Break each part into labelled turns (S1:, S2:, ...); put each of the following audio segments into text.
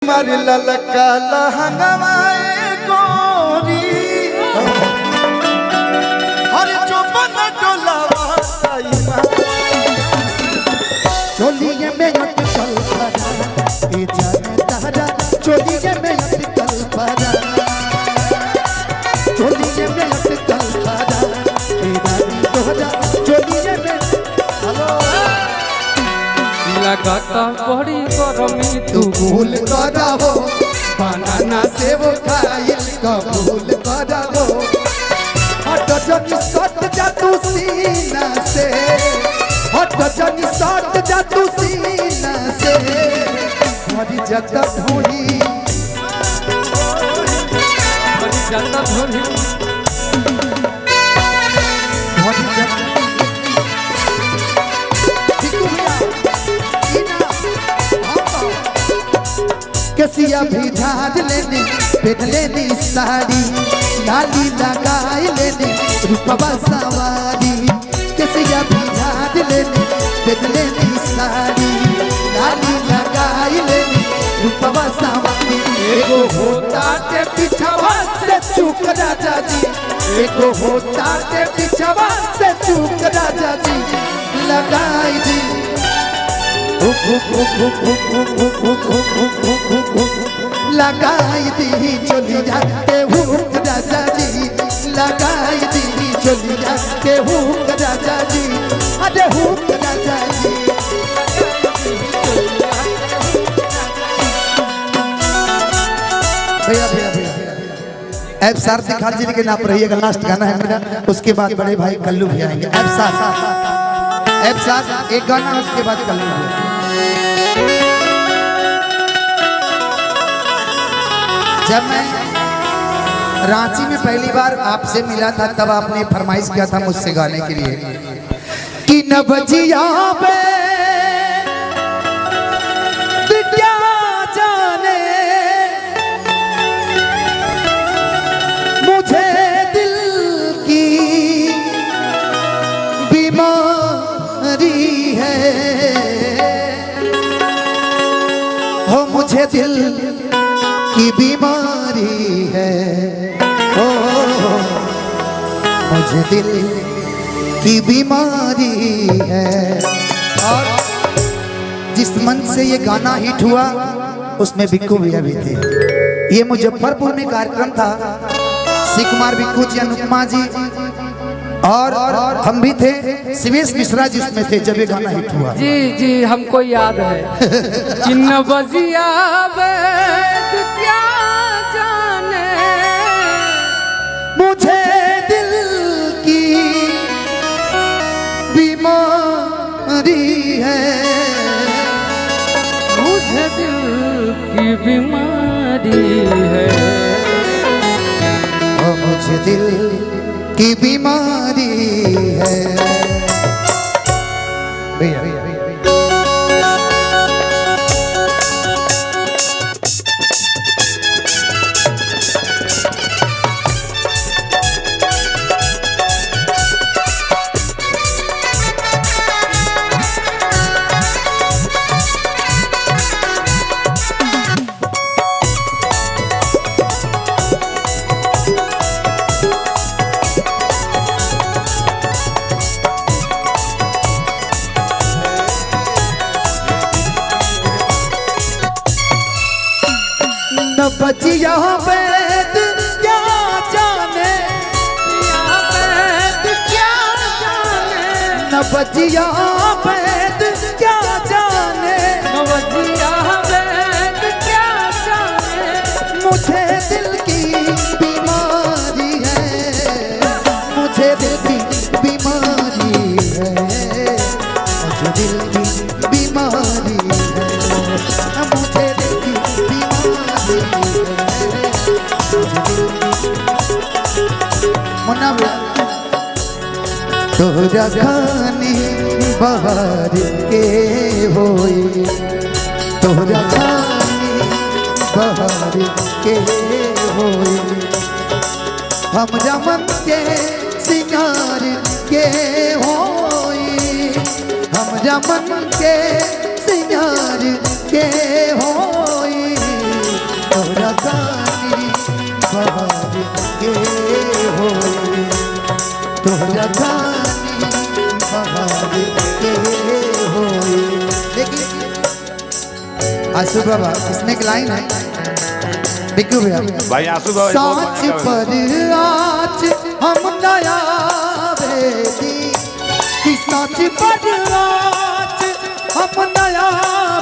S1: मारी ललका लहंगवाए गोरी हर चौपन डोलावा चोलिए में अटकल पड़ा ए जाने तारा चोलिए में अटकल पड़ा चोलिए में अटकल पड़ा ए रानी तोहरा चोलिए में हेलो
S2: लगाता बड़ी गरमी
S1: तू भूल करा हो बनाना सेव खाइल कबूल करा हो हट जनी सट जा तू सीना से हट जनी सट जा तू सीना से मरी जता ढोली
S2: मरी जाता ढोली
S1: मरी जता कसिया भी झाड़ लेने पहन लेने साड़ी लाली लगाई लेने रूपवा सवारी कसिया भी झाड़ लेने पहन लेने साड़ी लाली लगाई लेने रूपवा सवारी एगो होता के पिछवा से चूक राजा जी एगो होता के पिछवा से चूक राजा जी लगाई दी लगाई दी चोली जाके हुक राजा जी लगाई दी चोली जाके हुक राजा जी अरे हुक राजा जी भैया भैया भैया ऐप सार दिखा जी के नाम रहिएगा लास्ट गाना है मेरा उसके बाद बड़े भाई कल्लू भी आएंगे ऐप साथ एक गाना उसके बाद कल्लू भी जब मैं रांची में पहली बार आपसे मिला था तब आपने फरमाइश किया था मुझसे गाने के लिए कि न बजिया पे क्या जाने मुझे दिल की बीमारी है हो मुझे दिल की बीमारी है ओ मुझे दिल की बीमारी है। और जिस मन से ये गाना हिट हुआ उसमें बिक्कू भैया भी थे। ये मुजफ्फरपुर में कार्यक्रम था श्री कुमार बिक्कू जी अनुपमा जी और हम भी थे शिवेश मिश्रा जी उसमें थे जब ये गाना हिट हुआ।
S2: जी जी हमको याद है चिन्ह बजिया क्या जाने
S1: मुझे दिल की बीमारी है
S2: मुझे दिल की बीमारी है
S1: मुझे दिल की बीमारी है भैया बचिया वैद क्या जाने
S2: क्या जाने
S1: न बचिया वैद क्या जाने
S2: नवजिया वैद क्या जाने
S1: मुझे दिल की बीमारी है मुझे दिल की बीमारी है मुझे दिल की बीमारी है मुझे दिल की बीमारी तोरा खानी बाहर के होई तोरा खानी बाहर के होई हमरा मन के सिंगार के होई हमरा मन के सिंगार के होई खानी बहार के होए। लेकिन आंसू बाबा इसमें एक लाइन है बिक्कू भैया,
S3: भाई आंसू बाबा
S1: सांच पर आज हम नया बेदी कि सांच पर आज हम नया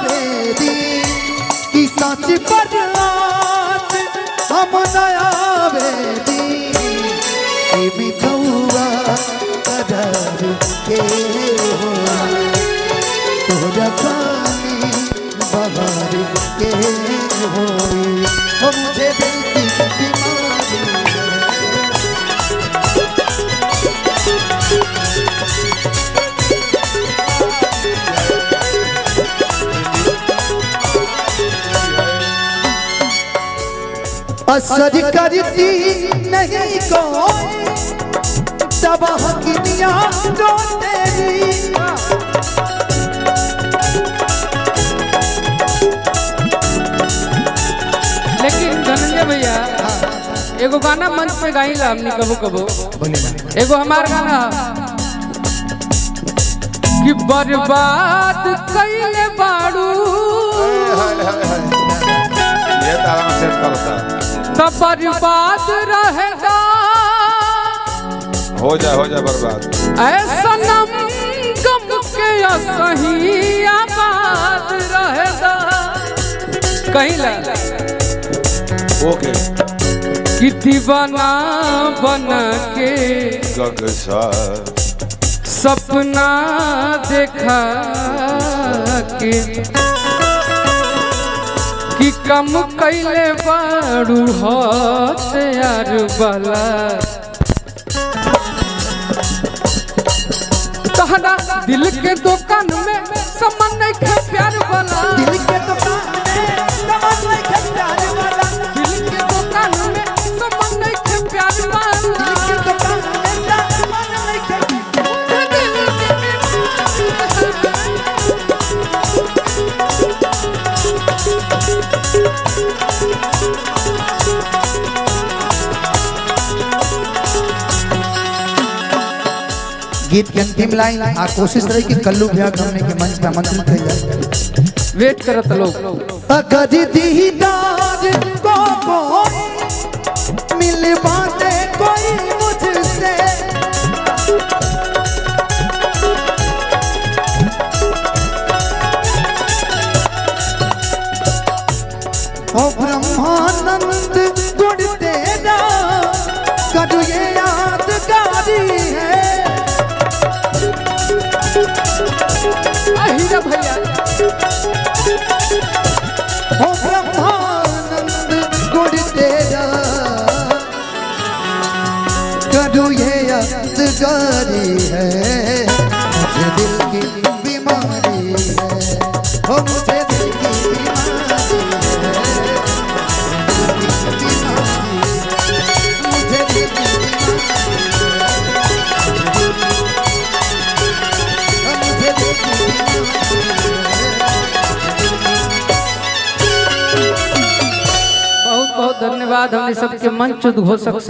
S1: बेदी कि सांच पर आज हम नया बेदी मिठौआ कदर के हो तोरा खानी बहार के हो मुझे दिल की बीमारी असर करती नहीं कोई तबाह की दुनिया जो तेरी
S2: लेकिन धनंजय भैया एगो गाना मंच पे गाइला हमनी कबो कबो, एगो हमार गाना कि बर्बाद कइले बाड़ू
S3: ये तारा में सेट करता
S2: तब बर्बाद रहेगा
S3: हो जाए बर्बाद
S2: ऐसा नम गम के सही आबाद रहेगा कहिला
S3: ओके
S2: कि दीवाना बना के
S3: गगसा
S2: सपना देखा के कि कम कैले बाड़ू हथियार वाला तहरा दिल के दुकान में सामान नहीं खे प्यार वाला
S1: दिल के दुकान में सामान नहीं खे प्यार वाला
S2: दिल के दुकान में सामान नहीं खे प्यार वाला
S1: दिल के दुकान में सामान नहीं खे गीत के अंतिम लाइन आ कोशिश रही कि कल्लू भैया हमने के मंच पे आमंत्रित कर जाए।
S2: वेट करत लोग
S1: अगर दीदार को कोई मिलवा दे कोई मुझसे ओ ब्रह्मानंद गुण तेरा करू ये यादगारी है
S2: अहिरा भैया
S1: ओ ब्रह्मानंद गुण तेरा करू ये यादगारी है मुझे दिल की बीमारी है ओ मुझे दिल की बीमारी है मुझे दिल की
S2: बहुत बहुत धन्यवाद हमने सबके मंच उद्घोषक साहब।